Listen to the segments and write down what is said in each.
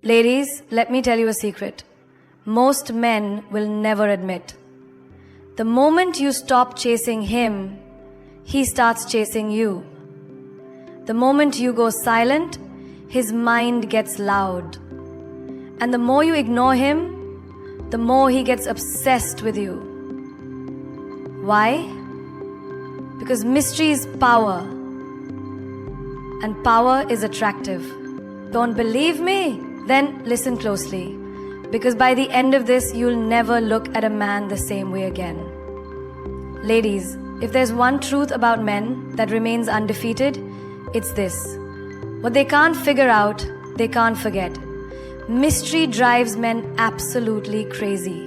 Ladies, let me tell you a secret. Most men will never admit. The moment you stop chasing him, he starts chasing you. The moment you go silent, his mind gets loud. And the more you ignore him, the more he gets obsessed with you. Why? Because mystery is power. And power is attractive. Don't believe me? Then listen closely. Because by the end of this, you'll never look at a man the same way again. Ladies, if there's one truth about men that remains undefeated, it's this. What they can't figure out, they can't forget. Mystery drives men absolutely crazy.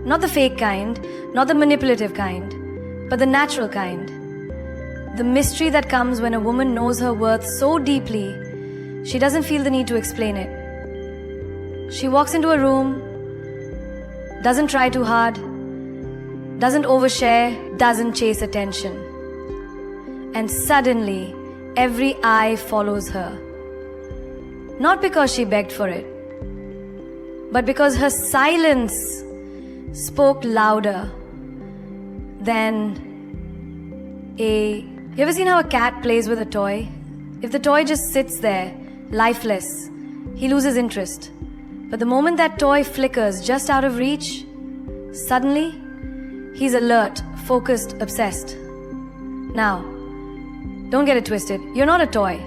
Not the fake kind, not the manipulative kind, but the natural kind. The mystery that comes when a woman knows her worth so deeply, she doesn't feel the need to explain it. She walks into a room, doesn't try too hard, doesn't overshare, doesn't chase attention. And suddenly, every eye follows her. Not because she begged for it, but because her silence spoke louder than You ever seen how a cat plays with a toy? If the toy just sits there, lifeless, he loses interest. But the moment that toy flickers just out of reach, suddenly, he's alert, focused, obsessed. Now, don't get it twisted. You're not a toy.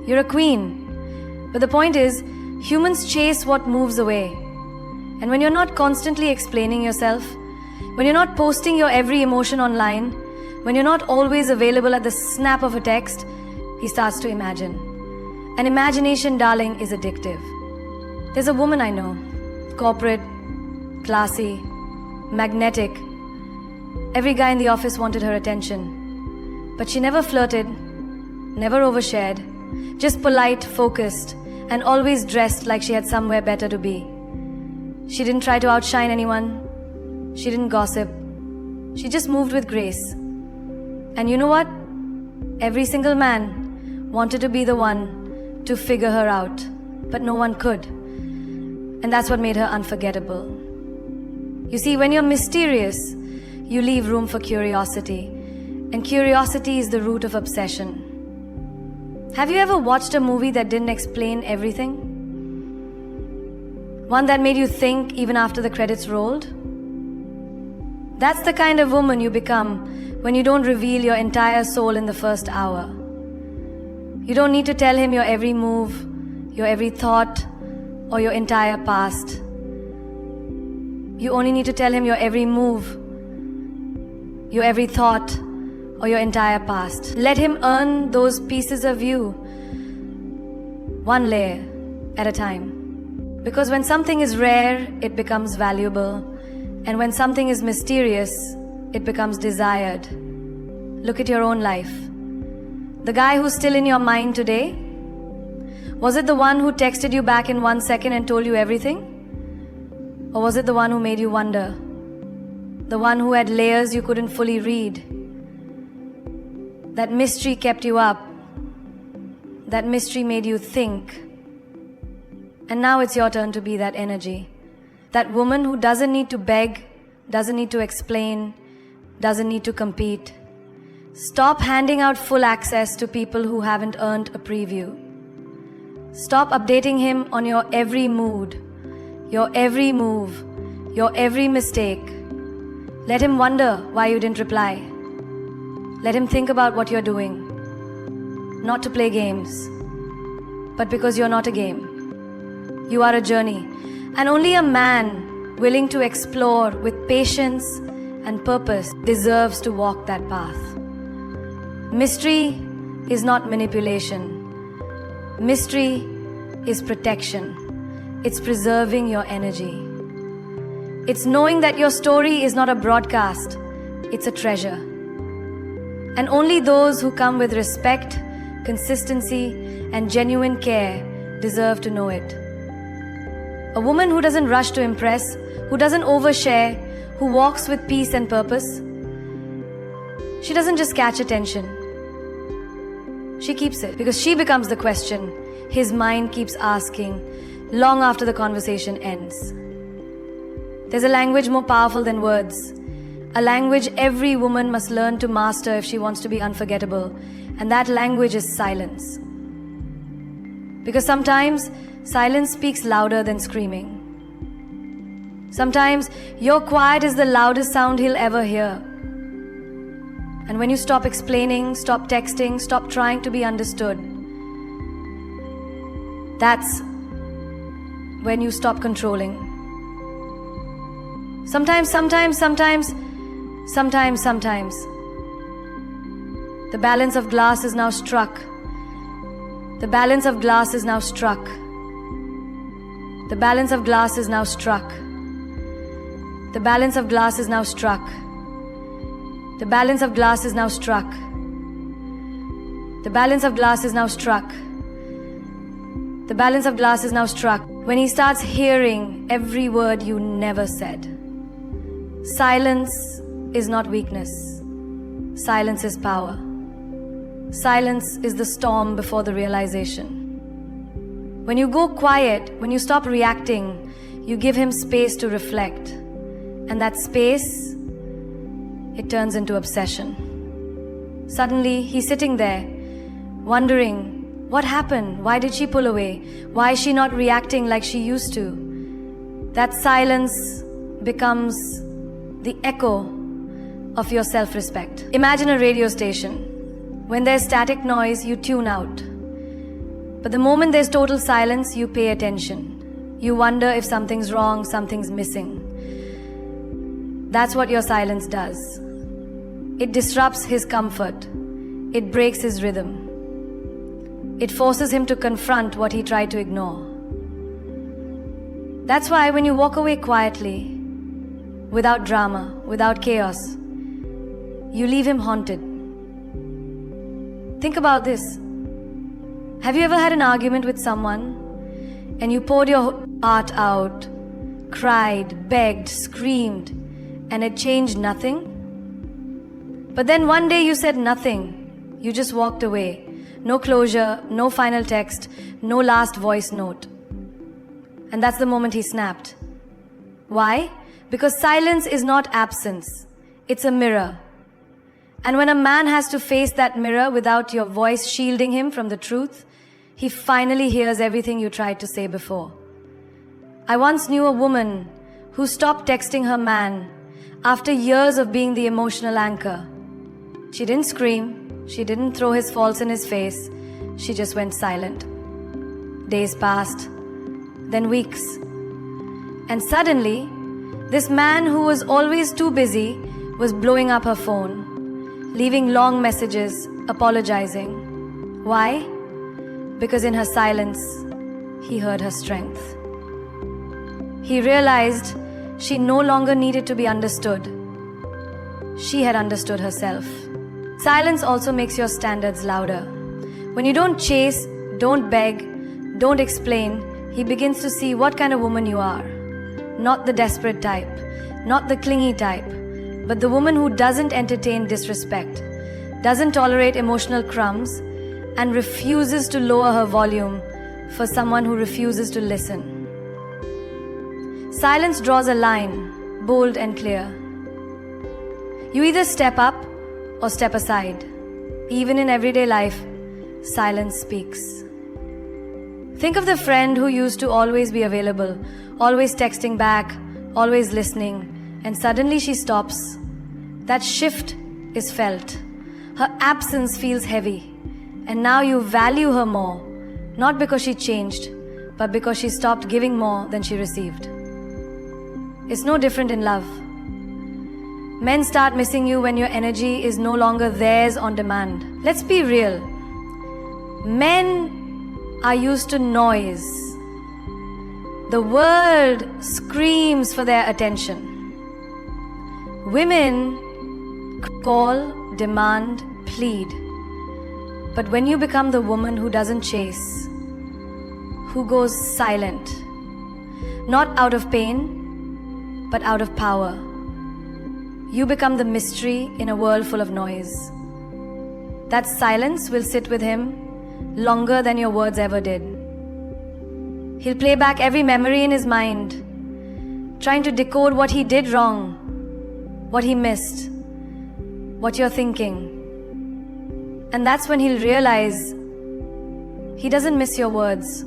You're a queen. But the point is, humans chase what moves away. And when you're not constantly explaining yourself, when you're not posting your every emotion online, when you're not always available at the snap of a text, he starts to imagine. And imagination, darling, is addictive. There's a woman I know, corporate, classy, magnetic. Every guy in the office wanted her attention. But she never flirted, never overshared, just polite, focused, and always dressed like she had somewhere better to be. She didn't try to outshine anyone. She didn't gossip. She just moved with grace. And you know what? Every single man wanted to be the one to figure her out, but no one could. And that's what made her unforgettable. You see, when you're mysterious, you leave room for curiosity. And curiosity is the root of obsession. Have you ever watched a movie that didn't explain everything? One that made you think even after the credits rolled? That's the kind of woman you become when you don't reveal your entire soul in the first hour. You don't need to tell him your every move, your every thought, or your entire past. You only need to tell him your every move, your every thought, or your entire past. Let him earn those pieces of you, one layer at a time. Because when something is rare, it becomes valuable. And when something is mysterious, it becomes desired. Look at your own life. The guy who's still in your mind today, was it the one who texted you back in 1 second and told you everything? Or was it the one who made you wonder? The one who had layers you couldn't fully read? That mystery kept you up. That mystery made you think. And now it's your turn to be that energy. That woman who doesn't need to beg, doesn't need to explain, doesn't need to compete. Stop handing out full access to people who haven't earned a preview. Stop updating him on your every mood, your every move, your every mistake. Let him wonder why you didn't reply. Let him think about what you're doing. Not to play games, but because you're not a game. You are a journey. And only a man willing to explore with patience and purpose deserves to walk that path. Mystery is not manipulation. Mystery is protection. It's preserving your energy. It's knowing that your story is not a broadcast, it's a treasure. And only those who come with respect, consistency, and genuine care deserve to know it. A woman who doesn't rush to impress, who doesn't overshare, who walks with peace and purpose, she doesn't just catch attention. She keeps it because she becomes the question his mind keeps asking long after the conversation ends. There's a language more powerful than words, a language every woman must learn to master if she wants to be unforgettable, and that language is silence. Because sometimes silence speaks louder than screaming. Sometimes your quiet is the loudest sound he'll ever hear. And when you stop explaining, stop texting, stop trying to be understood, that's when you stop controlling. Sometimes, the balance of glass is now struck. The balance of glass is now struck. The balance of glass is now struck. The balance of glass is now struck. The balance of glass is now struck. The balance of glass is now struck. The balance of glass is now struck. When he starts hearing every word you never said. Silence is not weakness. Silence is power. Silence is the storm before the realization. When you go quiet, when you stop reacting, you give him space to reflect. And that space, it turns into obsession. Suddenly, he's sitting there, wondering, what happened? Why did she pull away? Why is she not reacting like she used to? That silence becomes the echo of your self-respect. Imagine a radio station. When there's static noise, you tune out. But the moment there's total silence, you pay attention. You wonder if something's wrong, something's missing. That's what your silence does. It disrupts his comfort. It breaks his rhythm. It forces him to confront what he tried to ignore. That's why when you walk away quietly, without drama, without chaos, you leave him haunted. Think about this. Have you ever had an argument with someone and you poured your heart out, cried, begged, screamed, and it changed nothing? But then one day you said nothing. You just walked away. No closure, no final text, no last voice note. And that's the moment he snapped. Why? Because silence is not absence. It's a mirror. And when a man has to face that mirror without your voice shielding him from the truth, he finally hears everything you tried to say before. I once knew a woman who stopped texting her man after years of being the emotional anchor. She didn't scream. She didn't throw his faults in his face. She just went silent. Days passed, then weeks. And suddenly, this man who was always too busy was blowing up her phone, leaving long messages, apologizing. Why? Because in her silence, he heard her strength. He realized she no longer needed to be understood. She had understood herself. Silence also makes your standards louder. When you don't chase, don't beg, don't explain, he begins to see what kind of woman you are. Not the desperate type, not the clingy type, but the woman who doesn't entertain disrespect, doesn't tolerate emotional crumbs, and refuses to lower her volume for someone who refuses to listen. Silence draws a line, bold and clear. You either step up or step aside. Even in everyday life, silence speaks. Think of the friend who used to always be available, always texting back, always listening, and suddenly she stops. That shift is felt. Her absence feels heavy, and now you value her more, not because she changed, but because she stopped giving more than she received. It's no different in love. Men start missing you when your energy is no longer theirs on demand. Let's be real. Men are used to noise. The world screams for their attention. Women call, demand, plead. But when you become the woman who doesn't chase, who goes silent, not out of pain, but out of power, you become the mystery in a world full of noise. That silence will sit with him longer than your words ever did. He'll play back every memory in his mind, trying to decode what he did wrong, what he missed, what you're thinking. And that's when he'll realize he doesn't miss your words.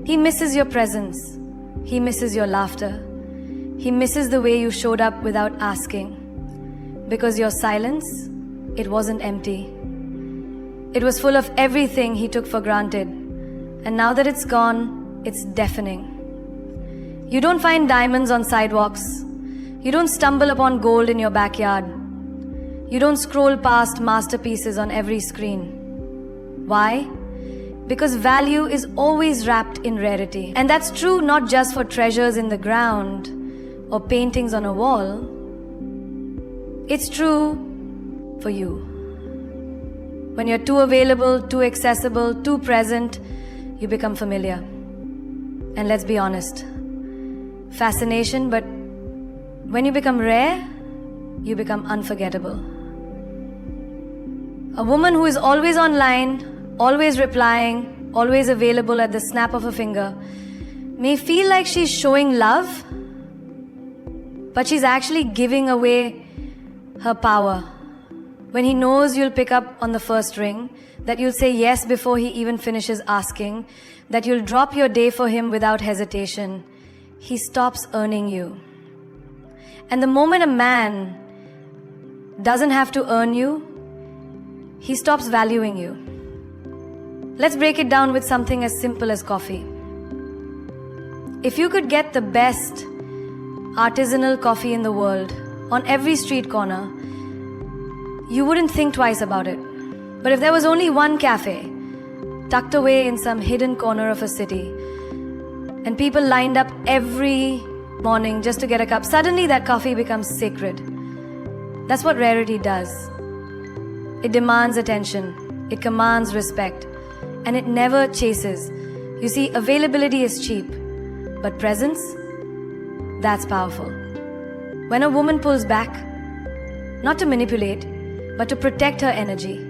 He misses your presence. He misses your laughter. He misses the way you showed up without asking. Because your silence, it wasn't empty. It was full of everything he took for granted. And now that it's gone, it's deafening. You don't find diamonds on sidewalks. You don't stumble upon gold in your backyard. You don't scroll past masterpieces on every screen. Why? Because value is always wrapped in rarity. And that's true not just for treasures in the ground or paintings on a wall. It's true for you. When you're too available, too accessible, too present, you become familiar. And let's be honest, fascination, but when you become rare, you become unforgettable. A woman who is always online, always replying, always available at the snap of a finger, may feel like she's showing love, but she's actually giving away her power. When he knows you'll pick up on the first ring, that you'll say yes before he even finishes asking, that you'll drop your day for him without hesitation, he stops earning you. And the moment a man doesn't have to earn you, he stops valuing you. Let's break it down with something as simple as coffee. If you could get the best artisanal coffee in the world on every street corner, you wouldn't think twice about it. But if there was only one cafe tucked away in some hidden corner of a city, and people lined up every morning just to get a cup, suddenly that coffee becomes sacred. That's what rarity does. It demands attention, it commands respect, and it never chases. You see, availability is cheap, but presence, that's powerful. When a woman pulls back, not to manipulate, but to protect her energy,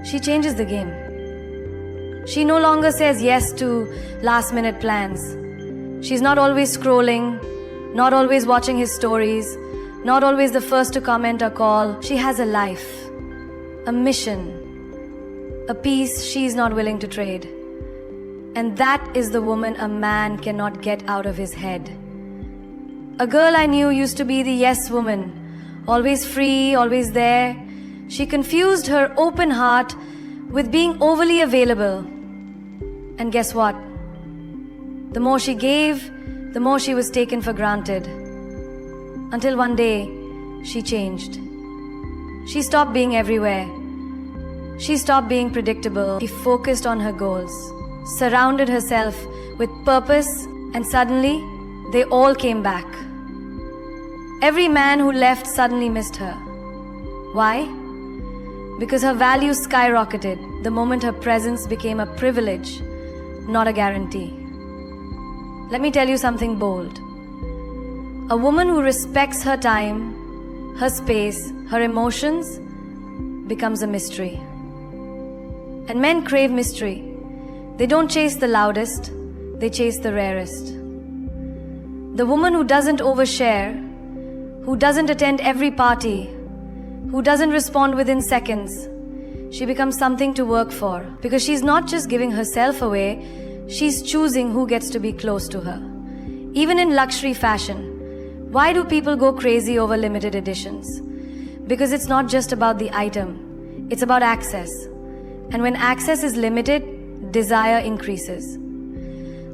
she changes the game. She no longer says yes to last-minute plans. She's not always scrolling, not always watching his stories, not always the first to comment or call. She has a life, a mission, a piece she's not willing to trade. And that is the woman a man cannot get out of his head. A girl I knew used to be the yes woman, always free, always there. She confused her open heart with being overly available. And guess what? The more she gave, the more she was taken for granted. Until one day, she changed. She stopped being everywhere. She stopped being predictable. She focused on her goals, surrounded herself with purpose, and suddenly, they all came back. Every man who left suddenly missed her. Why? Because her value skyrocketed the moment her presence became a privilege, not a guarantee. Let me tell you something bold. A woman who respects her time, her space, her emotions becomes a mystery. And men crave mystery. They don't chase the loudest, they chase the rarest. The woman who doesn't overshare, who doesn't attend every party, who doesn't respond within seconds, she becomes something to work for. Because she's not just giving herself away, she's choosing who gets to be close to her. Even in luxury fashion, why do people go crazy over limited editions? Because it's not just about the item, it's about access. And when access is limited, desire increases.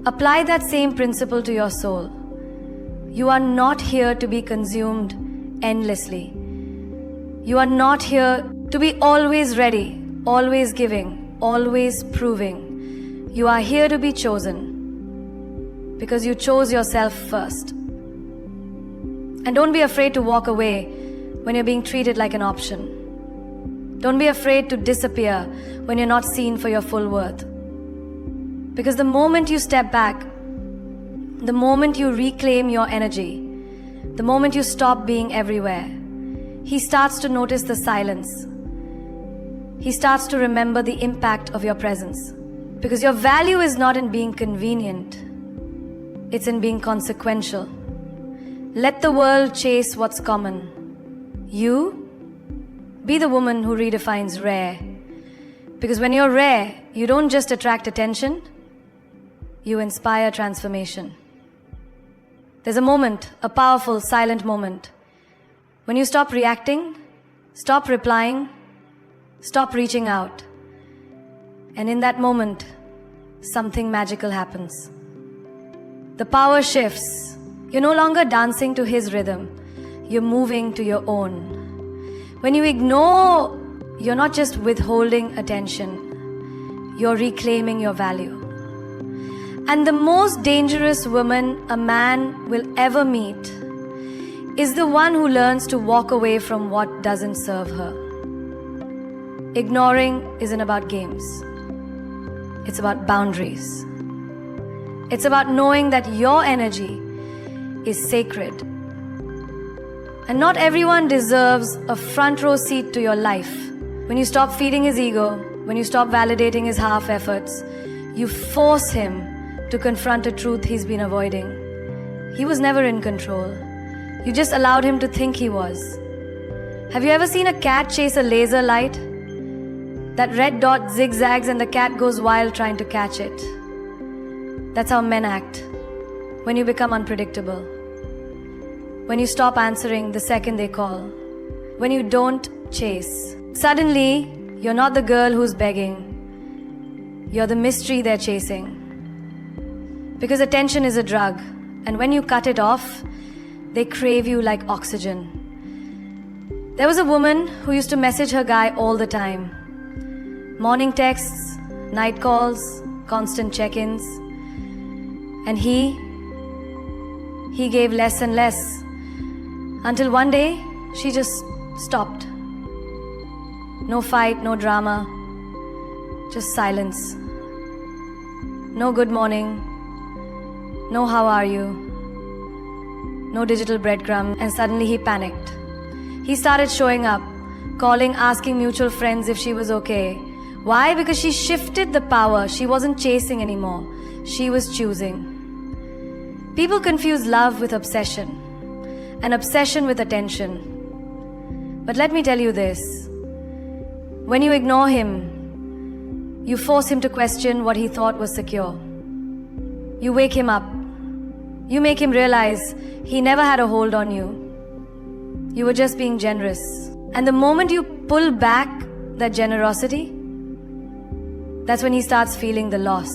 Apply that same principle to your soul. You are not here to be consumed endlessly. You are not here to be always ready, always giving, always proving. You are here to be chosen because you chose yourself first. And don't be afraid to walk away when you're being treated like an option. Don't be afraid to disappear when you're not seen for your full worth. Because the moment you step back, the moment you reclaim your energy, the moment you stop being everywhere, he starts to notice the silence. He starts to remember the impact of your presence. Because your value is not in being convenient, it's in being consequential. Let the world chase what's common. You be the woman who redefines rare. Because when you're rare, you don't just attract attention, you inspire transformation. There's a moment, a powerful, silent moment, when you stop reacting, stop replying, stop reaching out. And in that moment, something magical happens. The power shifts. You're no longer dancing to his rhythm. You're moving to your own. When you ignore, you're not just withholding attention. You're reclaiming your value. And the most dangerous woman a man will ever meet is the one who learns to walk away from what doesn't serve her. Ignoring isn't about games. It's about boundaries. It's about knowing that your energy is sacred. And not everyone deserves a front row seat to your life. When you stop feeding his ego, when you stop validating his half efforts, you force him to confront a truth he's been avoiding. He was never in control. You just allowed him to think he was. Have you ever seen a cat chase a laser light? That red dot zigzags and the cat goes wild trying to catch it. That's how men act. When you become unpredictable. When you stop answering the second they call. When you don't chase. Suddenly, you're not the girl who's begging. You're the mystery they're chasing. Because attention is a drug, and when you cut it off, they crave you like oxygen. There was a woman who used to message her guy all the time. Morning texts, night calls, constant check-ins. And he gave less and less. Until one day, she just stopped. No fight, no drama, just silence. No good morning, no how are you, no digital breadcrumb, and suddenly he panicked. He started showing up, calling, asking mutual friends if she was okay. Why? Because she shifted the power. She wasn't chasing anymore. She was choosing. People confuse love with obsession, and obsession with attention. But let me tell you this. When you ignore him, you force him to question what he thought was secure. You wake him up. You make him realize he never had a hold on you. You were just being generous. And the moment you pull back that generosity, that's when he starts feeling the loss.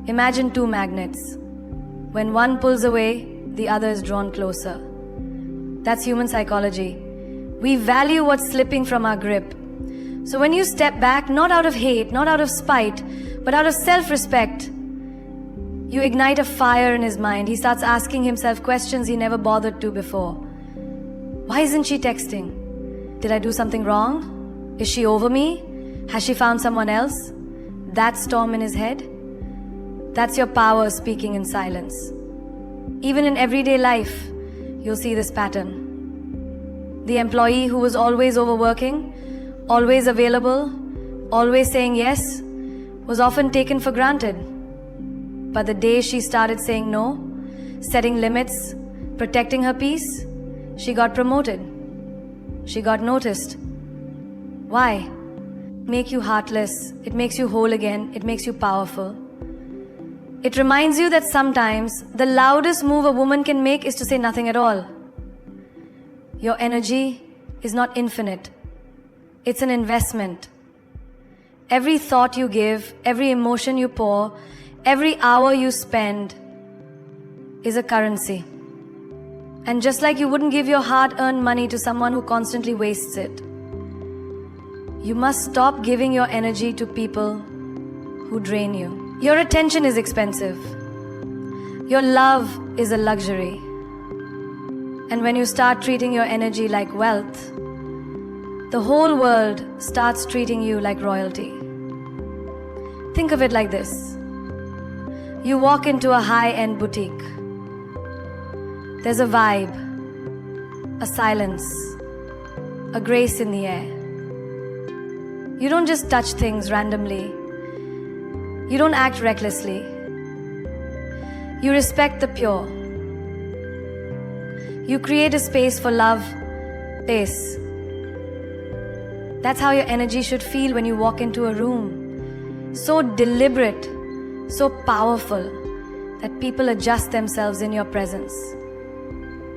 Imagine two magnets. When one pulls away, the other is drawn closer. That's human psychology. We value what's slipping from our grip. So when you step back, not out of hate, not out of spite, but out of self-respect, you ignite a fire in his mind. He starts asking himself questions he never bothered to before. Why isn't she texting? Did I do something wrong? Is she over me? Has she found someone else? That storm in his head? That's your power speaking in silence. Even in everyday life, you'll see this pattern. The employee who was always overworking, always available, always saying yes, was often taken for granted. But the day she started saying no, setting limits, protecting her peace, she got promoted. She got noticed. Why? Make you heartless. It makes you whole again. It makes you powerful. It reminds you that sometimes the loudest move a woman can make is to say nothing at all. Your energy is not infinite. It's an investment. Every thought you give, every emotion you pour, every hour you spend is a currency. And just like you wouldn't give your hard-earned money to someone who constantly wastes it, you must stop giving your energy to people who drain you. Your attention is expensive. Your love is a luxury. And when you start treating your energy like wealth, the whole world starts treating you like royalty. Think of it like this. You walk into a high-end boutique. There's a vibe, a silence, a grace in the air. You don't just touch things randomly. You don't act recklessly. You respect the pure. You create a space for love, space. That's how your energy should feel when you walk into a room. So deliberate, so powerful, that people adjust themselves in your presence.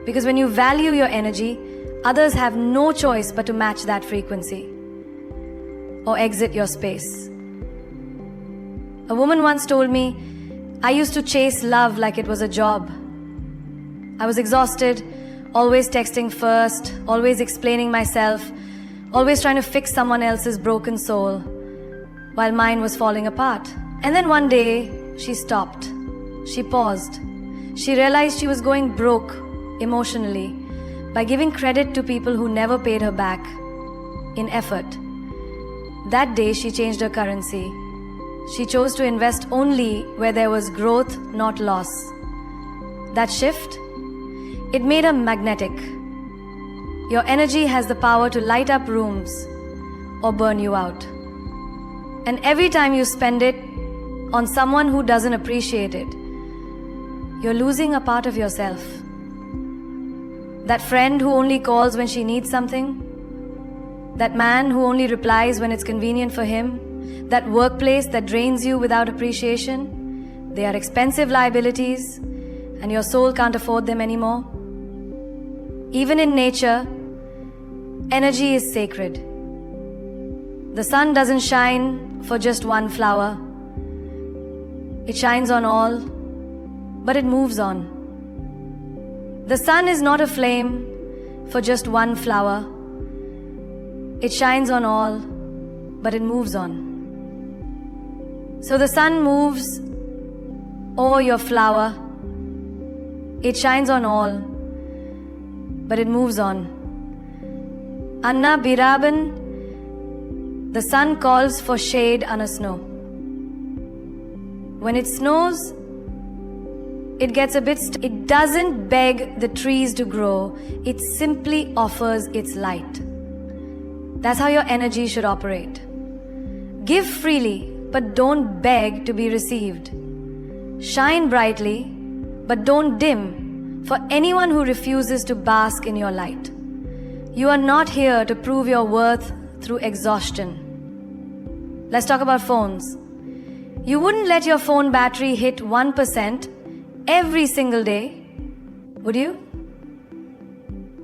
Because when you value your energy, others have no choice but to match that frequency or exit your space. A woman once told me, I used to chase love like it was a job. I was exhausted, always texting first, always explaining myself, always trying to fix someone else's broken soul, while mine was falling apart. And then one day, she stopped. She paused. She realized she was going broke emotionally by giving credit to people who never paid her back in effort. That day, she changed her currency. She chose to invest only where there was growth, not loss. That shift, it made her magnetic. Your energy has the power to light up rooms or burn you out. And every time you spend it on someone who doesn't appreciate it, you're losing a part of yourself. That friend who only calls when she needs something, that man who only replies when it's convenient for him, that workplace that drains you without appreciation, they are expensive liabilities and your soul can't afford them anymore. Even in nature, energy is sacred. The sun doesn't shine for just one flower. It shines on all, but it moves on. The sun is not a flame for just one flower. It shines on all, but it moves on. So the sun moves over your flower. It shines on all, but it moves on. Anna Biraban, the sun calls for shade on a snow. When it snows, it gets a bit it doesn't beg the trees to grow, it simply offers its light. That's how your energy should operate. Give freely, but don't beg to be received. Shine brightly, but don't dim for anyone who refuses to bask in your light. You are not here to prove your worth through exhaustion. Let's talk about phones. You wouldn't let your phone battery hit 1% every single day, would you?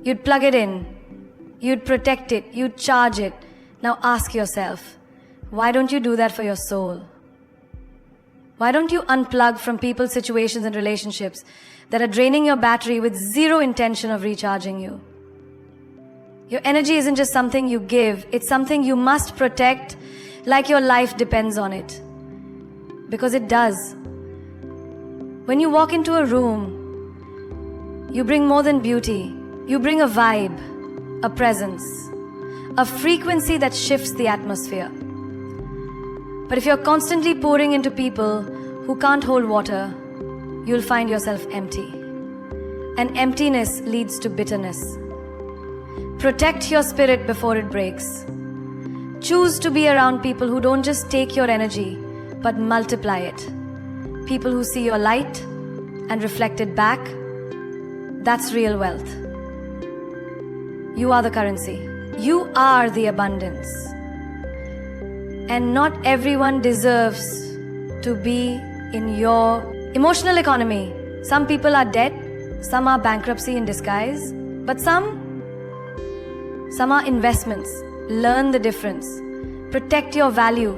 You'd plug it in. You'd protect it. You'd charge it. Now ask yourself, why don't you do that for your soul? Why don't you unplug from people, situations, and relationships that are draining your battery with zero intention of recharging you? Your energy isn't just something you give, it's something you must protect like your life depends on it. Because it does. When you walk into a room, you bring more than beauty. You bring a vibe, a presence, a frequency that shifts the atmosphere. But if you're constantly pouring into people who can't hold water, you'll find yourself empty. And emptiness leads to bitterness. Protect your spirit before it breaks. Choose to be around people who don't just take your energy, but multiply it. People who see your light and reflect it back. That's real wealth. You are the currency. You are the abundance. And not everyone deserves to be in your emotional economy. Some people are dead, some are bankruptcy in disguise, but some are investments. Learn the difference. Protect your value.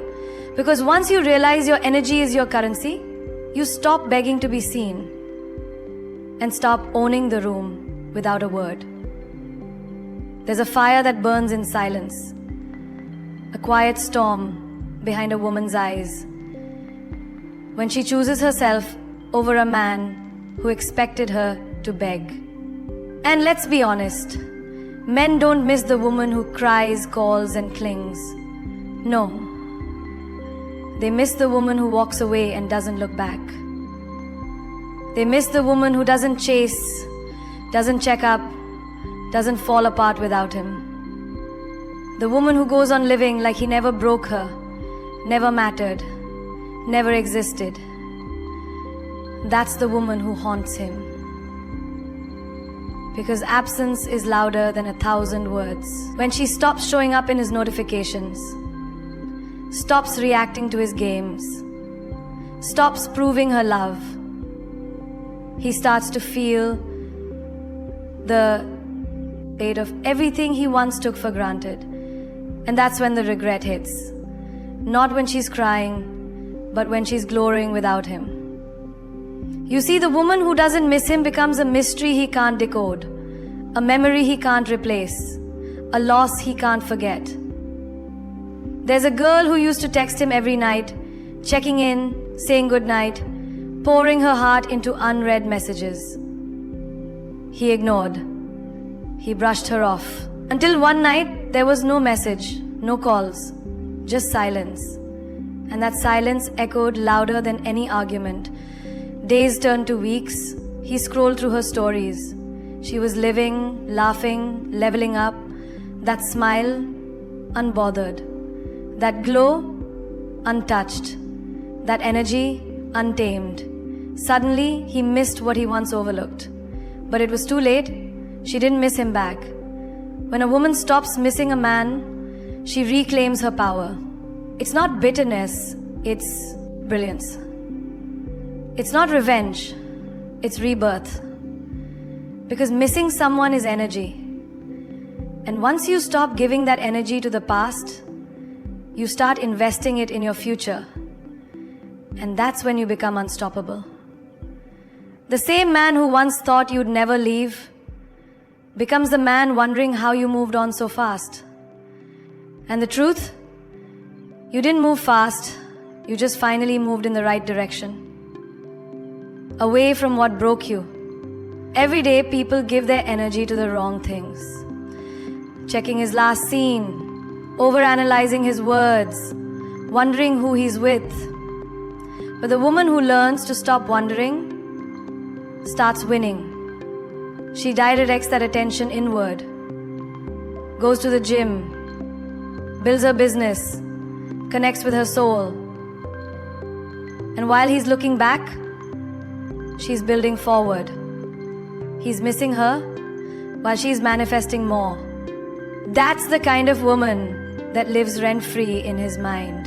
Because once you realize your energy is your currency, you stop begging to be seen and stop owning the room without a word. There's a fire that burns in silence, a quiet storm behind a woman's eyes, when she chooses herself over a man who expected her to beg. And let's be honest, men don't miss the woman who cries, calls, and clings. No. They miss the woman who walks away and doesn't look back. They miss the woman who doesn't chase, doesn't check up, doesn't fall apart without him. The woman who goes on living like he never broke her, never mattered, never existed. That's the woman who haunts him. Because absence is louder than 1,000 words. When she stops showing up in his notifications, stops reacting to his games, stops proving her love, he starts to feel the weight of everything he once took for granted. And that's when the regret hits. Not when she's crying, but when she's glorying without him. You see, the woman who doesn't miss him becomes a mystery he can't decode, a memory he can't replace, a loss he can't forget. There's a girl who used to text him every night, checking in, saying goodnight, pouring her heart into unread messages. He ignored. He brushed her off. Until one night, there was no message, no calls, just silence. And that silence echoed louder than any argument. Days turned to weeks. He scrolled through her stories. She was living, laughing, leveling up. That smile, unbothered. That glow, untouched. That energy, untamed. Suddenly, he missed what he once overlooked. But it was too late. She didn't miss him back. When a woman stops missing a man, she reclaims her power. It's not bitterness, it's brilliance. It's not revenge, it's rebirth. Because missing someone is energy. And once you stop giving that energy to the past, you start investing it in your future. And that's when you become unstoppable. The same man who once thought you'd never leave becomes the man wondering how you moved on so fast. And the truth? You didn't move fast, you just finally moved in the right direction. Away from what broke you. Every day people give their energy to the wrong things. Checking his last scene, overanalyzing his words, wondering who he's with. But the woman who learns to stop wondering starts winning. She redirects that attention inward, goes to the gym, builds her business, connects with her soul. And while he's looking back, she's building forward. He's missing her while she's manifesting more. That's the kind of woman that lives rent-free in his mind.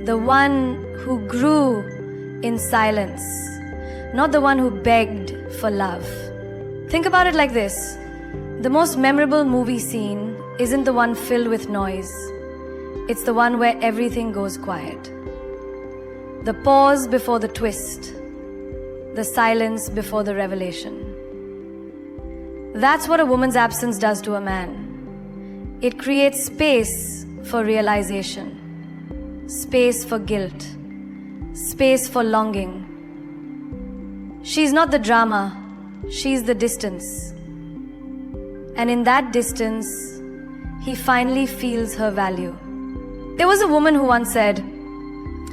The one who grew in silence, not the one who begged for love. Think about it like this. The most memorable movie scene isn't the one filled with noise. It's the one where everything goes quiet. The pause before the twist. The silence before the revelation. That's what a woman's absence does to a man. It creates space for realization, space for guilt, space for longing. She's not the drama, she's the distance. And in that distance, he finally feels her value. There was a woman who once said,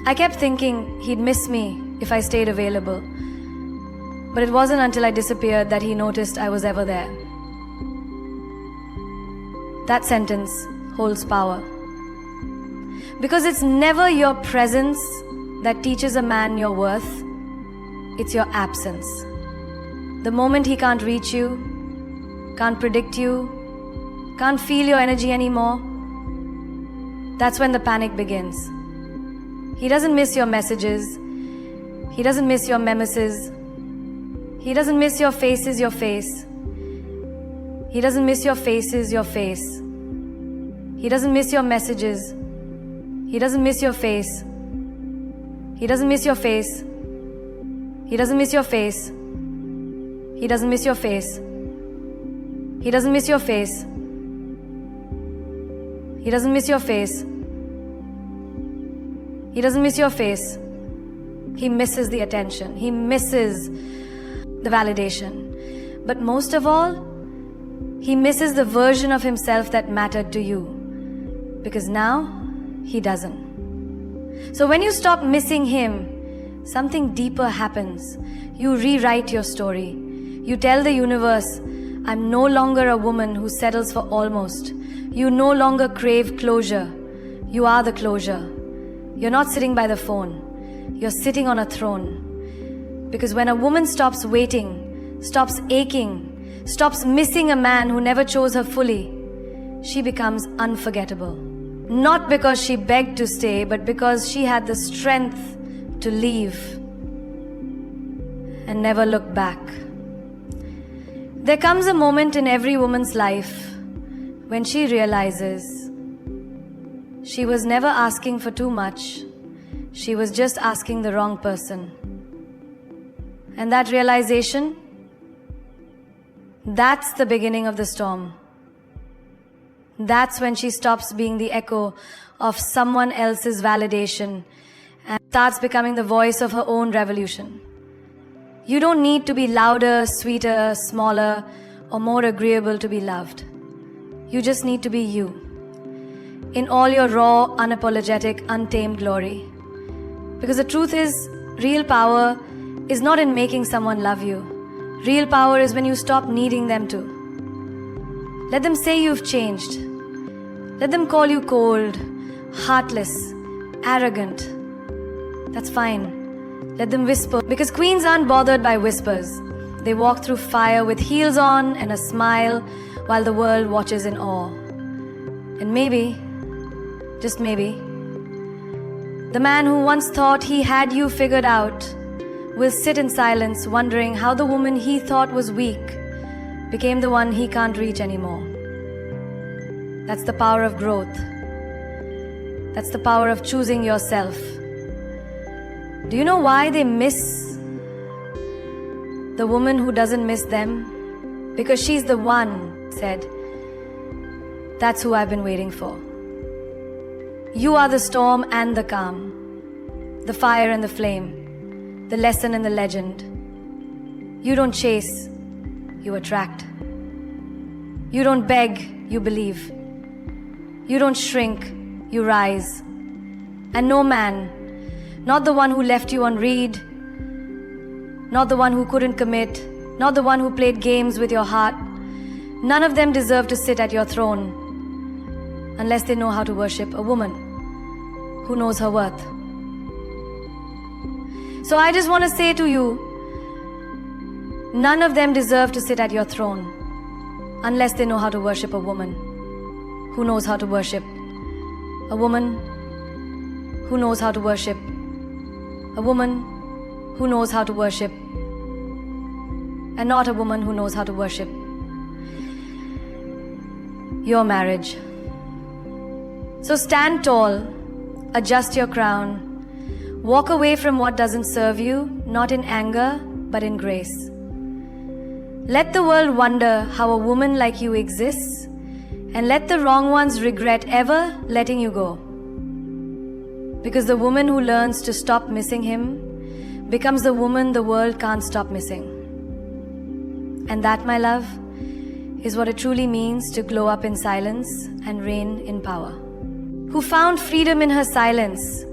I kept thinking he'd miss me if I stayed available. But it wasn't until I disappeared that he noticed I was ever there. That sentence holds power. Because it's never your presence that teaches a man your worth. It's your absence. The moment he can't reach you, can't predict you, can't feel your energy anymore, that's when the panic begins. He doesn't miss your messages. He doesn't miss your mimesis. He doesn't miss your faces, your face. He doesn't miss your faces, your face. He doesn't miss your messages. He doesn't miss your face. He doesn't miss your face. He doesn't miss your face. He doesn't miss your face. He doesn't miss your face. He doesn't miss your face. He doesn't miss your face. He misses the attention. He misses the validation. But most of all, he misses the version of himself that mattered to you. Because now, he doesn't. So when you stop missing him, something deeper happens. You rewrite your story. You tell the universe, I'm no longer a woman who settles for almost. You no longer crave closure. You are the closure. You're not sitting by the phone. you're sitting on a throne. Because when a woman stops waiting, stops aching, stops missing a man who never chose her fully, she becomes unforgettable. Not because she begged to stay, but because she had the strength to leave and never look back. There comes a moment in every woman's life when she realizes she was never asking for too much. She was just asking the wrong person. And that realization, that's the beginning of the storm. That's when she stops being the echo of someone else's validation and starts becoming the voice of her own revolution. You don't need to be louder, sweeter, smaller, or more agreeable to be loved. You just need to be you, in all your raw, unapologetic, untamed glory. Because the truth is, real power is not in making someone love you. Real power is when you stop needing them to. Let them say you've changed. Let them call you cold, heartless, arrogant. That's fine. Let them whisper. Because queens aren't bothered by whispers. They walk through fire with heels on and a smile while the world watches in awe. And maybe, just maybe, the man who once thought he had you figured out will sit in silence wondering how the woman he thought was weak became the one he can't reach anymore. That's the power of growth. That's the power of choosing yourself. Do you know why they miss the woman who doesn't miss them? Because she's the one said, that's who I've been waiting for. You are the storm and the calm, the fire and the flame, the lesson and the legend. You don't chase, you attract. You don't beg, you believe. You don't shrink, you rise. And no man, not the one who left you on read, not the one who couldn't commit, not the one who played games with your heart, none of them deserve to sit at your throne unless they know how to worship a woman who knows her worth. So I just want to say to you, none of them deserve to sit at your throne unless they know how to worship a woman who knows how to worship. A woman who knows how to worship. A woman who knows how to worship. And not a woman who knows how to worship your marriage. So stand tall, adjust your crown, walk away from what doesn't serve you, not in anger, but in grace. Let the world wonder how a woman like you exists, and let the wrong ones regret ever letting you go. Because the woman who learns to stop missing him becomes the woman the world can't stop missing. And that, my love, is what it truly means to glow up in silence and reign in power. Who found freedom in her silence.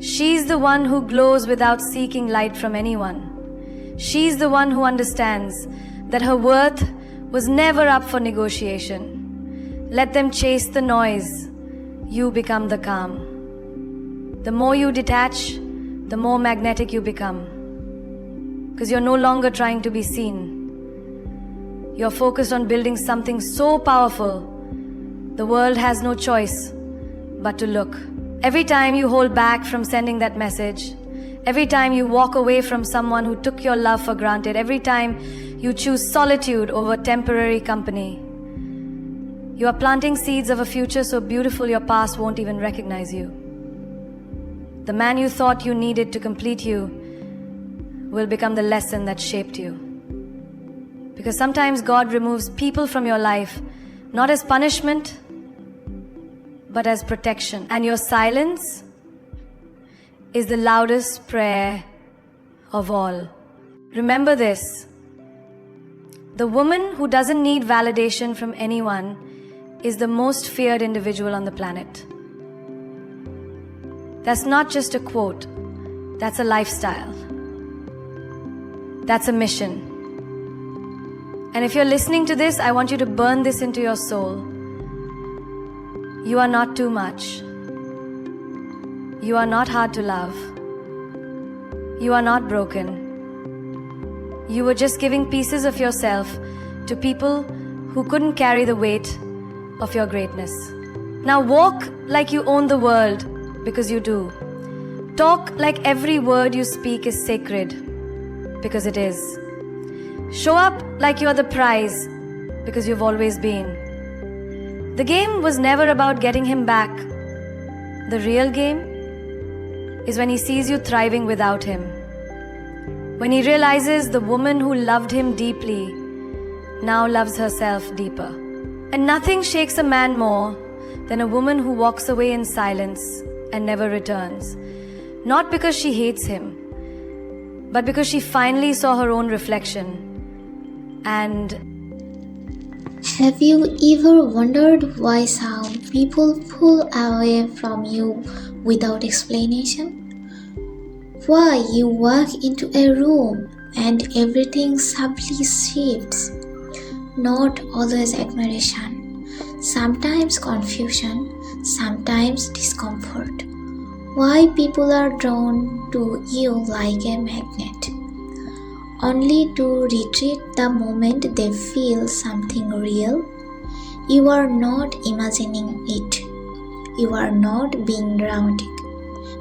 She's the one who glows without seeking light from anyone. She's the one who understands that her worth was never up for negotiation. Let them chase the noise. You become the calm. The more you detach, the more magnetic you become. Because you're no longer trying to be seen. You're focused on building something so powerful, the world has no choice but to look. Every time you hold back from sending that message, every time you walk away from someone who took your love for granted, every time you choose solitude over temporary company, you are planting seeds of a future so beautiful your past won't even recognize you. The man you thought you needed to complete you will become the lesson that shaped you. Because sometimes God removes people from your life, not as punishment, but as protection. And your silence is the loudest prayer of all. Remember this. The woman who doesn't need validation from anyone is the most feared individual on the planet. That's not just a quote. That's a lifestyle. That's a mission. And if you're listening to this, I want you to burn this into your soul. You are not too much. You are not hard to love. You are not broken. You were just giving pieces of yourself to people who couldn't carry the weight of your greatness. Now walk like you own the world, because you do. Talk like every word you speak is sacred, because it is. Show up like you're the prize, because you've always been. The game was never about getting him back. The real game is when he sees you thriving without him. When he realizes the woman who loved him deeply now loves herself deeper. And nothing shakes a man more than a woman who walks away in silence and never returns. Not because she hates him, but because she finally saw her own reflection. And have you ever wondered why some people pull away from you without explanation? Why you walk into a room and everything subtly shifts? Not always admiration, sometimes confusion, sometimes discomfort. Why people are drawn to you like a magnet, only to retreat the moment they feel something real? You are not imagining it. You are not being dramatic.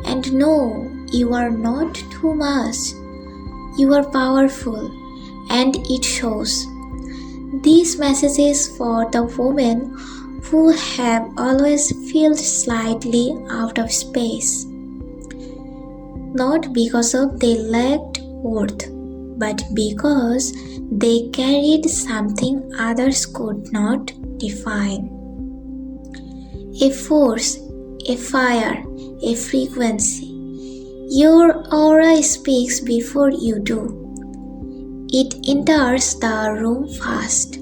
And no, you are not too much. You are powerful, and it shows. This message is for the women who have always felt slightly out of space. Not because of they lacked worth, but because they carried something others could not define. A force, a fire, a frequency. Your aura speaks before you do. It enters the room fast.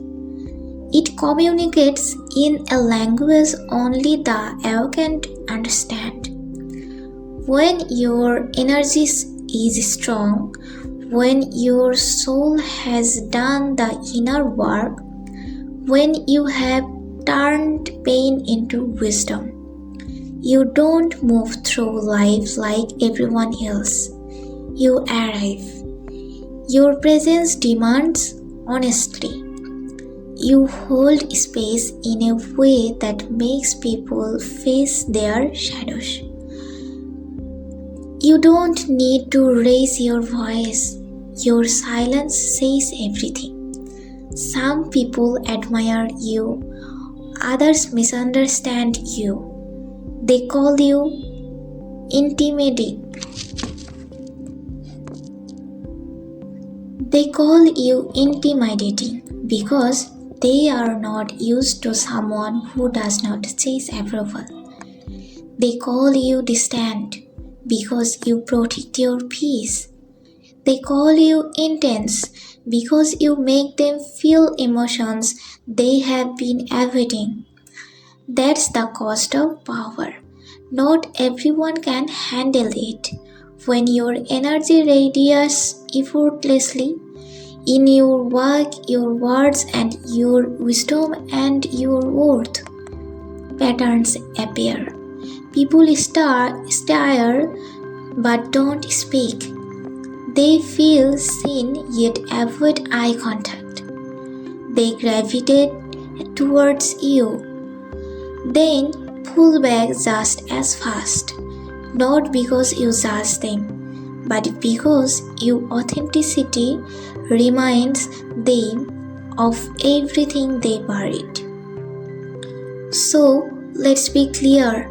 It communicates in a language only the awakened understand. When your energy is strong, when your soul has done the inner work, when you have turned pain into wisdom, you don't move through life like everyone else. You arrive. Your presence demands honesty. You hold space in a way that makes people face their shadows. You don't need to raise your voice. Your silence says everything. Some people admire you, others misunderstand you. They call you intimidating. Because they are not used to someone who does not chase approval. They call you distant because you protect your peace. They call you intense because you make them feel emotions they have been avoiding. That's the cost of power. Not everyone can handle it. When your energy radiates effortlessly, in your work, your words, and your wisdom and your worth, patterns appear. People stare but don't speak. They feel seen yet avoid eye contact. They gravitate towards you, then pull back just as fast. Not because you judge them, but because your authenticity reminds them of everything they buried. So let's be clear.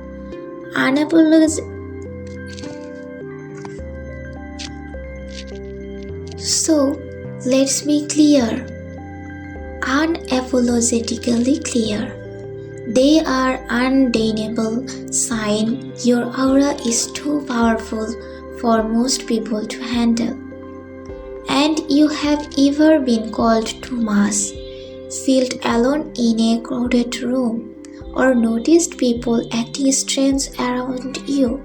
Unapologetically clear. They are undeniable sign your aura is too powerful for most people to handle. And you have ever been called too much, felt alone in a crowded room, or noticed people acting strange around you.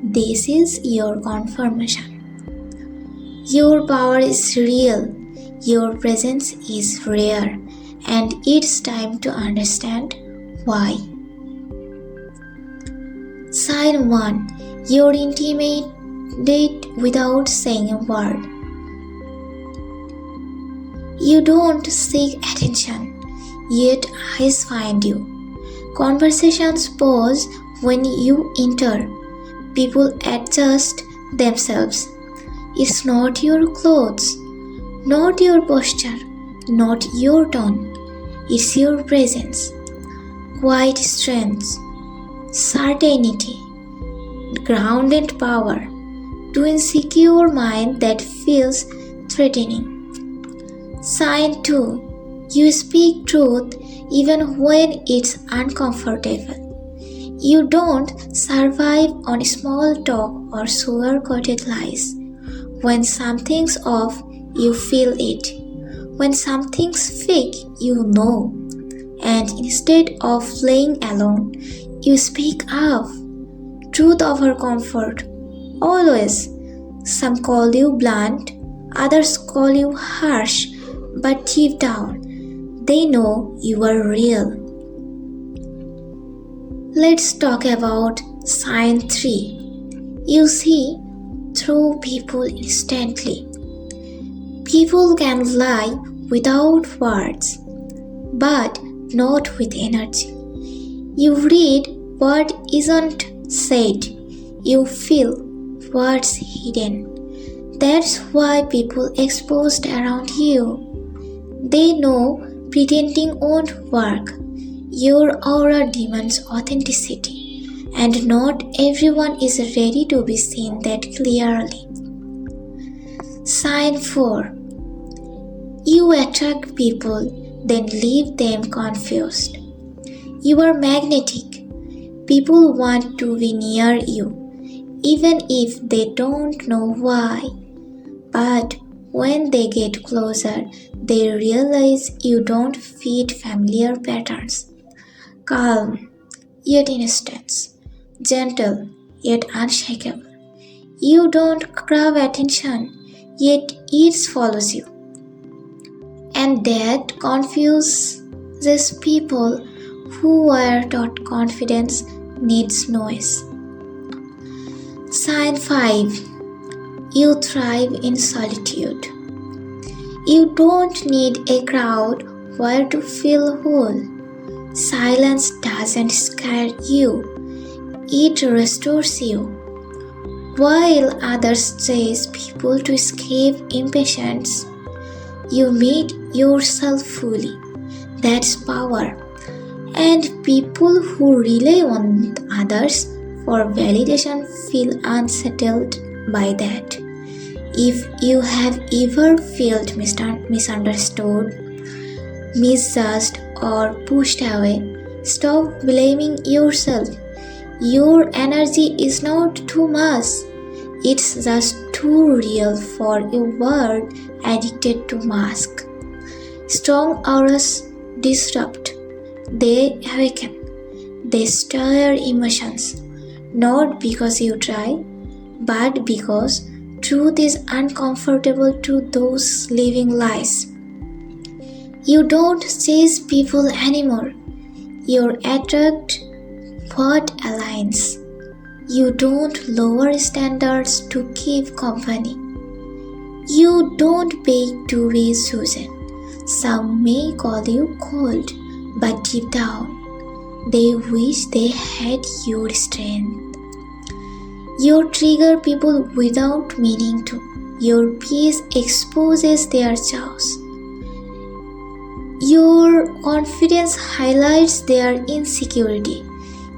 This is your confirmation. Your power is real, your presence is rare, and it's time to understand why. Sign 1. Your intimate it without saying a word. You don't seek attention, yet eyes find you. Conversations pause when you enter. People adjust themselves. It's not your clothes, not your posture, not your tone. It's your presence. Quiet strength, certainty, grounded power to insecure mind that feels threatening. Sign 2. You speak truth even when it's uncomfortable. You don't survive on small talk or sugar-coated lies. When something's off, you feel it. When something's fake, you know. And instead of playing along, you speak up. Truth over comfort. Always. Some call you blunt, others call you harsh, but deep down, they know you are real. Let's talk about sign 3. You see through people instantly. People can lie without words, but not with energy. You read what isn't said. You feel what's hidden. That's why people exposed around you. They know pretending won't work. Your aura demands authenticity, and not everyone is ready to be seen that clearly. Sign 4. You attract people, then leave them confused. You are magnetic. People want to be near you, even if they don't know why. But when they get closer, they realize you don't fit familiar patterns. Calm, yet intense. Gentle, yet unshakable. You don't crave attention, yet it follows you. And that confuses people who were taught confidence needs noise. Sign 5. You thrive in solitude. You don't need a crowd where to feel whole. Silence doesn't scare you, it restores you. While others chase people to escape impatience, you meet yourself fully. That's power. And people who rely on others for validation feel unsettled by that. If you have ever felt misunderstood, misjudged, or pushed away, stop blaming yourself. Your energy is not too much. It's just too real for a world addicted to mask. Strong auras disrupt. They awaken. They stir emotions. Not because you try, but because truth is uncomfortable to those living lies. You don't chase people anymore. You attract what aligns. You don't lower standards to keep company. You don't beg to be chosen. Some may call you cold, but deep down, they wish they had your strength. You trigger people without meaning to. Your peace exposes their chaos. Your confidence highlights their insecurity.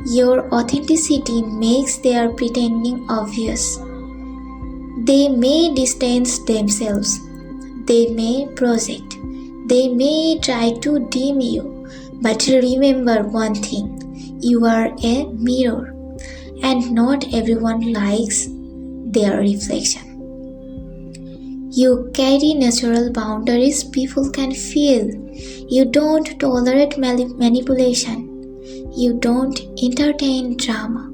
Your authenticity makes their pretending obvious. They may distance themselves. They may project. They may try to dim you. But remember one thing, you are a mirror, and not everyone likes their reflection. You carry natural boundaries people can feel. You don't tolerate manipulation. You don't entertain drama.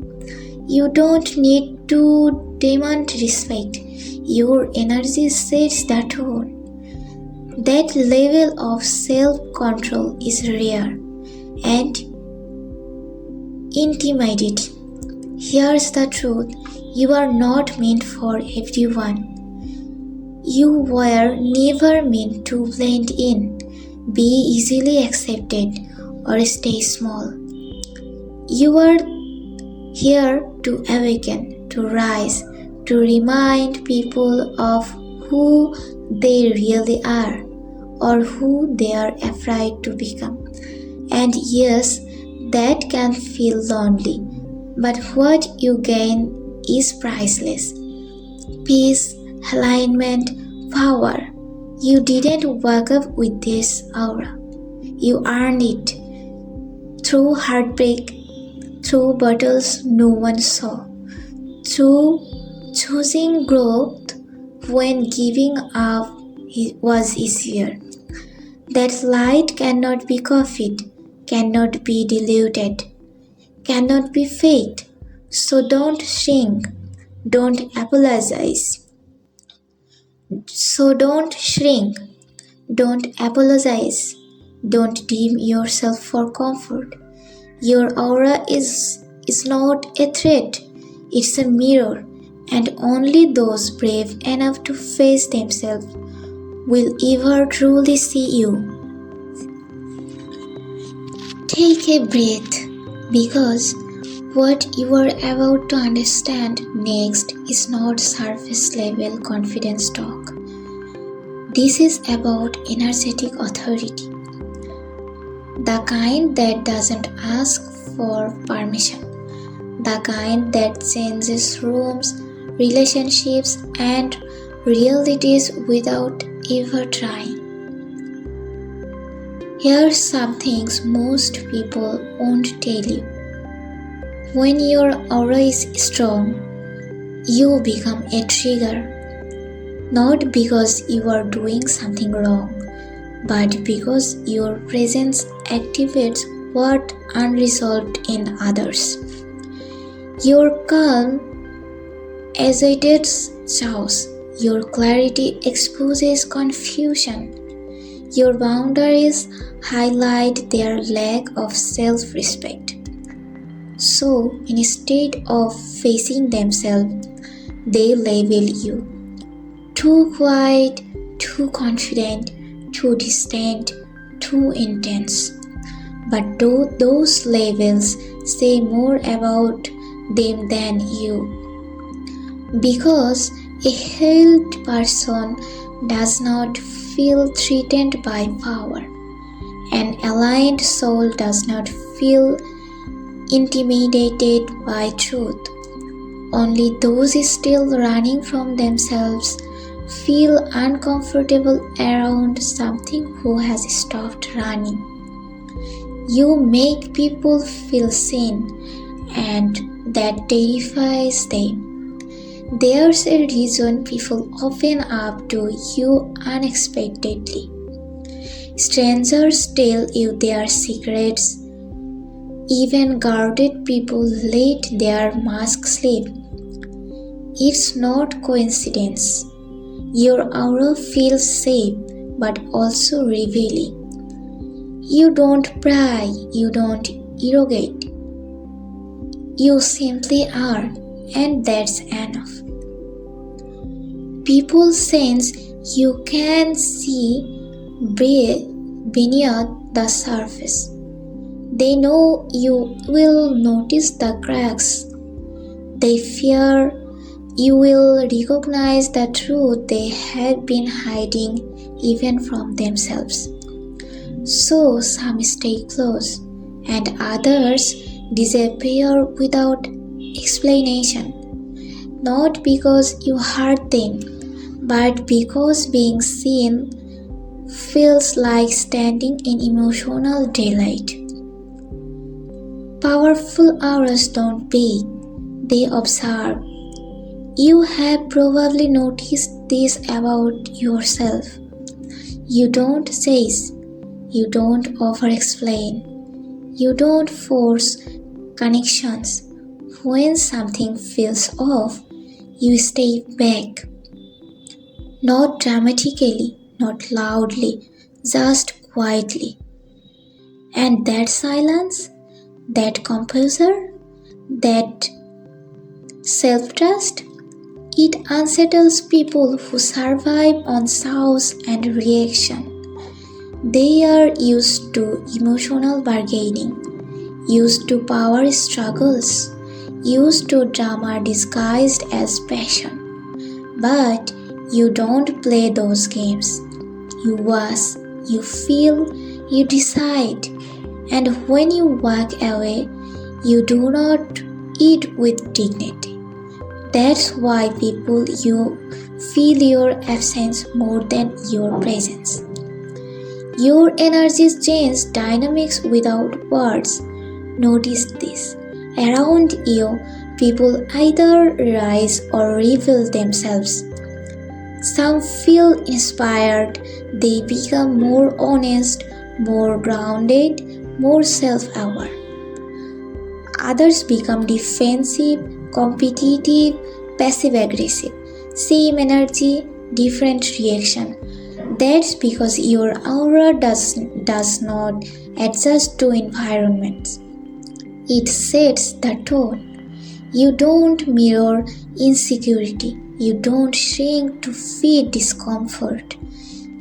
You don't need to demand respect. Your energy sets the tone. That level of self-control is rare and intimidating. Here's the truth. You are not meant for everyone. You were never meant to blend in, be easily accepted, or stay small. You are here to awaken, to rise, to remind people of who they really are or who they are afraid to become. And yes, that can feel lonely, but what you gain is priceless. Peace, alignment, power. You didn't wake up with this aura. You earned it through heartbreak, through battles no one saw, through choosing growth when giving up was easier. That light cannot be copied, cannot be diluted, cannot be faked. So don't shrink, don't apologize. So don't shrink, don't apologize, don't dim yourself for comfort. Your aura is not a threat, it's a mirror, and only those brave enough to face themselves will ever truly see you. Take a breath, because what you are about to understand next is not surface level confidence talk. This is about energetic authority, the kind that doesn't ask for permission, the kind that changes rooms, relationships, and realities without ever trying. Here's some things most people won't tell you. When your aura is strong, you become a trigger, not because you are doing something wrong, but because your presence activates what unresolved in others. Your calm agitates chaos. Your clarity exposes confusion. Your boundaries highlight their lack of self-respect. So instead of facing themselves, they label you. Too quiet, too confident, too distant, too intense. But those labels say more about them than you. Because a healed person does not feel threatened by power. An aligned soul does not feel intimidated by truth. Only those still running from themselves feel uncomfortable around something who has stopped running. You make people feel seen, and that terrifies them. There's a reason people open up to you unexpectedly. Strangers tell you their secrets. Even guarded people let their mask slip. It's not coincidence. Your aura feels safe but also revealing. You don't pry, you don't irrogate. You simply are, and that's enough. People sense you can see beneath the surface. They know you will notice the cracks. They fear you will recognize the truth they had been hiding even from themselves. So some stay close and others disappear without explanation. Not because you hurt them, but because being seen feels like standing in emotional daylight. Powerful auras don't beg, they observe. You have probably noticed this about yourself. You don't chase, you don't over-explain, you don't force connections. When something feels off, you stay back. Not dramatically, not loudly, just quietly. And that silence, that composure, that Self-trust? It unsettles people who survive on source and reaction. They are used to emotional bargaining, used to power struggles, used to drama disguised as passion. But you don't play those games. You was, you feel, you decide, and when you walk away, you do not eat with dignity. That's why people you feel your absence more than your presence. Your energies change dynamics without words. Notice this. Around you, people either rise or reveal themselves. Some feel inspired, they become more honest, more grounded, more self-aware. Others become defensive, competitive, passive-aggressive. Same energy, different reaction. That's because your aura does not adjust to environments. It sets the tone. You don't mirror insecurity. You don't shrink to feed discomfort.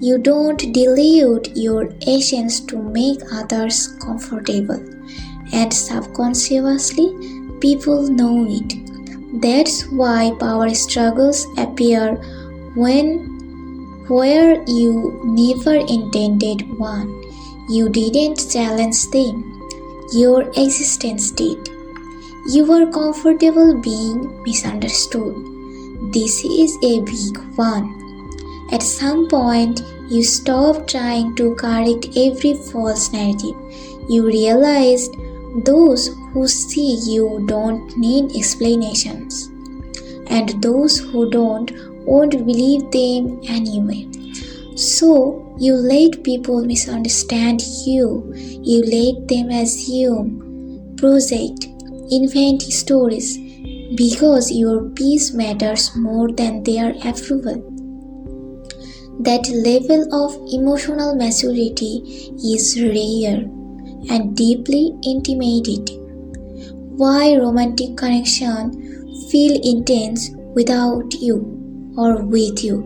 You don't dilute your essence to make others comfortable. And subconsciously, people know it. That's why power struggles appear where you never intended one. You didn't challenge them. Your existence did. You were comfortable being misunderstood. This is a big one. At some point, you stopped trying to correct every false narrative. You realized those who see you don't need explanations, and those who don't won't believe them anyway. So, you let people misunderstand you. You let them assume, project, invent stories because your peace matters more than their approval. That level of emotional maturity is rare and deeply intimidating. Why romantic connection feel intense without you or with you?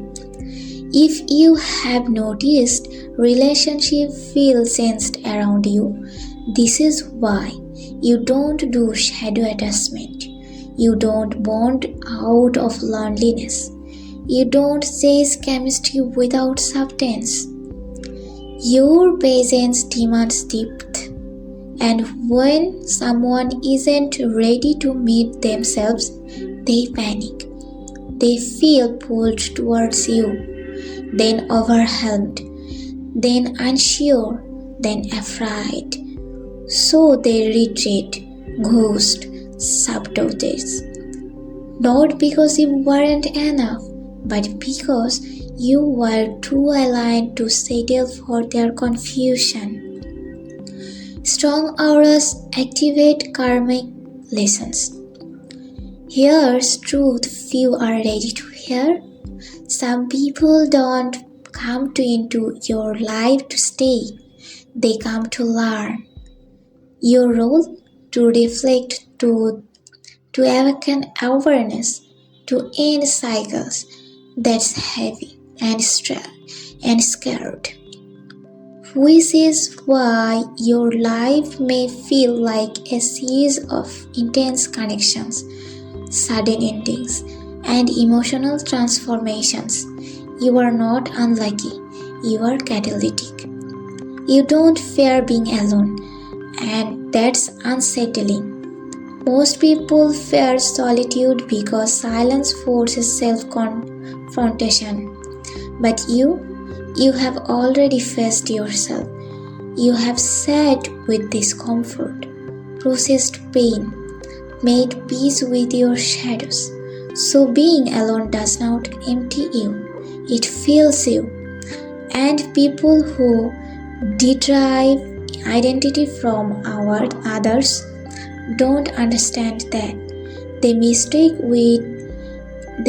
If you have noticed relationship feel sensed around you, this is why. You don't do shadow attachment. You don't bond out of loneliness. You don't chase chemistry without substance. Your presence demands depth. And when someone isn't ready to meet themselves, they panic. They feel pulled towards you, then overwhelmed, then unsure, then afraid. So they retreat, ghost, sabotage. Not because you weren't enough, but because you were too aligned to settle for their confusion. Strong auras activate karmic lessons. Here's truth few are ready to hear. Some people don't come into your life to stay. They come to learn. Your role to reflect, to awaken awareness, to end cycles that's heavy and scared. Which is why your life may feel like a series of intense connections, sudden endings, and emotional transformations. You are not unlucky, you are catalytic. You don't fear being alone, and that's unsettling. Most people fear solitude because silence forces self-confrontation. But you have already faced yourself. You have sat with discomfort, processed pain, made peace with your shadows. So being alone does not empty you, it fills you. And people who derive identity from others don't understand that. They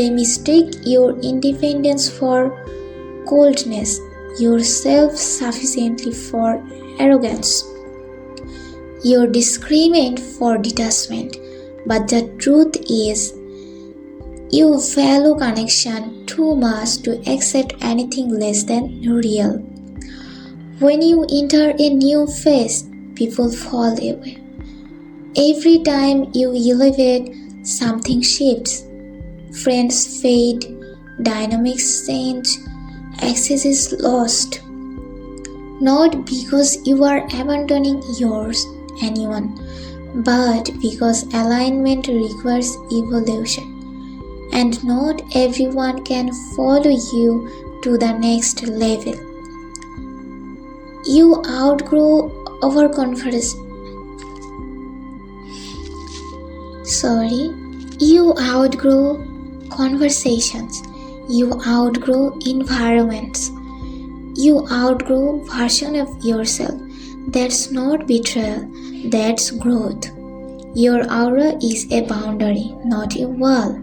mistake your independence for coldness, your self-sufficiency for arrogance, your disagreement for detachment. But the truth is, You value connection too much to accept anything less than real. When you enter a new phase, people fall away. Every time you elevate, something shifts. Friends fade, dynamics change, access is lost. Not because you are abandoning anyone, but because alignment requires evolution. And not everyone can follow you to the next level. You outgrow You outgrow conversations. You outgrow environments. You outgrow version of yourself. That's not betrayal, that's growth. Your aura is a boundary, not a wall.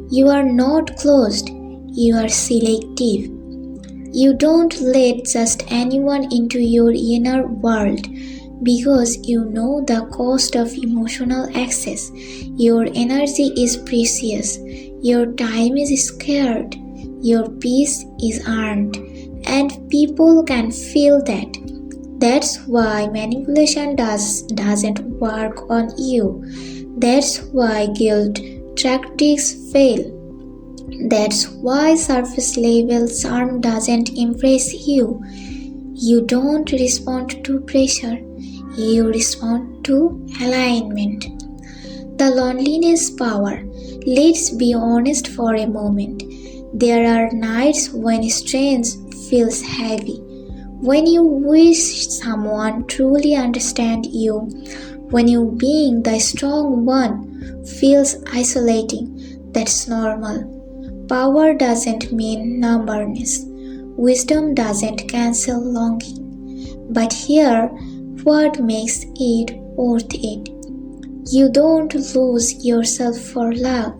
You are not closed, you are selective. You don't let just anyone into your inner world because you know the cost of emotional access. Your energy is precious, your time is scared, your peace is earned, and people can feel that. That's why manipulation doesn't work on you. That's why guilt tactics fail. That's why surface level charm doesn't impress you. You don't respond to pressure, you respond to alignment. The loneliness power. Let's be honest for a moment. There are nights when strength feels heavy, when you wish someone truly understands you, when you being the strong one feels isolating. That's normal. Power doesn't mean numberness. Wisdom doesn't cancel longing. But here, what makes it worth it? You don't lose yourself for love.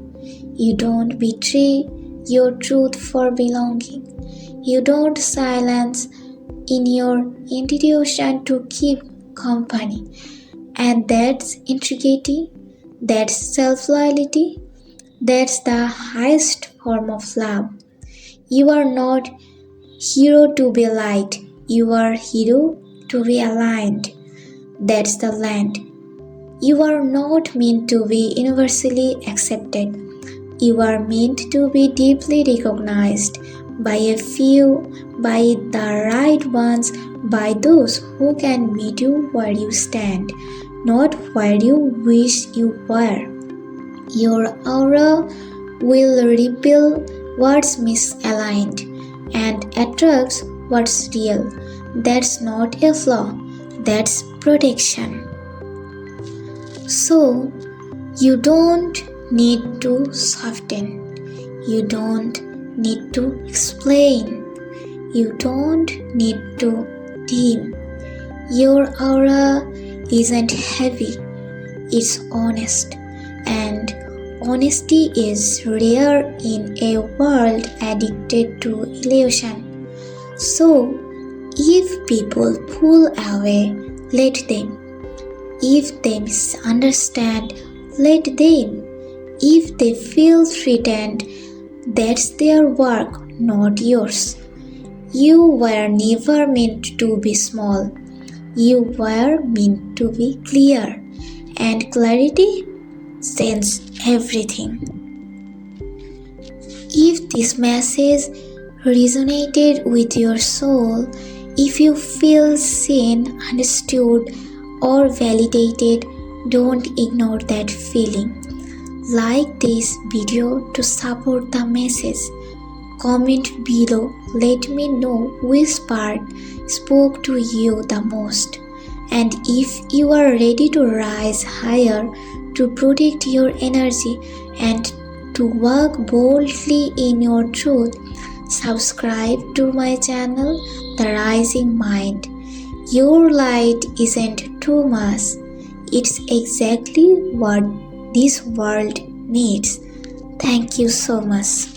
You don't betray your truth for belonging. You don't silence in your intuition to keep company. And that's integrity, that's self-loyalty, that's the highest form of love. You are not hero to be liked, you are hero to be aligned. That's the land. You are not meant to be universally accepted. You are meant to be deeply recognized by a few, by the right ones, by those who can meet you where you stand, not where you wish you were. Your aura will repel what's misaligned and attracts what's real. That's not a flaw, that's protection. So, you don't need to soften, you don't need to explain, you don't need to dim. Your aura isn't heavy, it's honest, and honesty is rare in a world addicted to illusion. So, if people pull away, let them. If they misunderstand, let them. If they feel threatened, that's their work, not yours. You were never meant to be small. You were meant to be clear. And clarity changes everything. If this message resonated with your soul, if you feel seen, understood, or validated, don't ignore that feeling. Like this video to support the message. Comment below, let me know which part spoke to you the most. And if you are ready to rise higher, to protect your energy, and to walk boldly in your truth, subscribe to my channel, The Rising Mind. Your light isn't too much, it's exactly what this world needs. Thank you so much.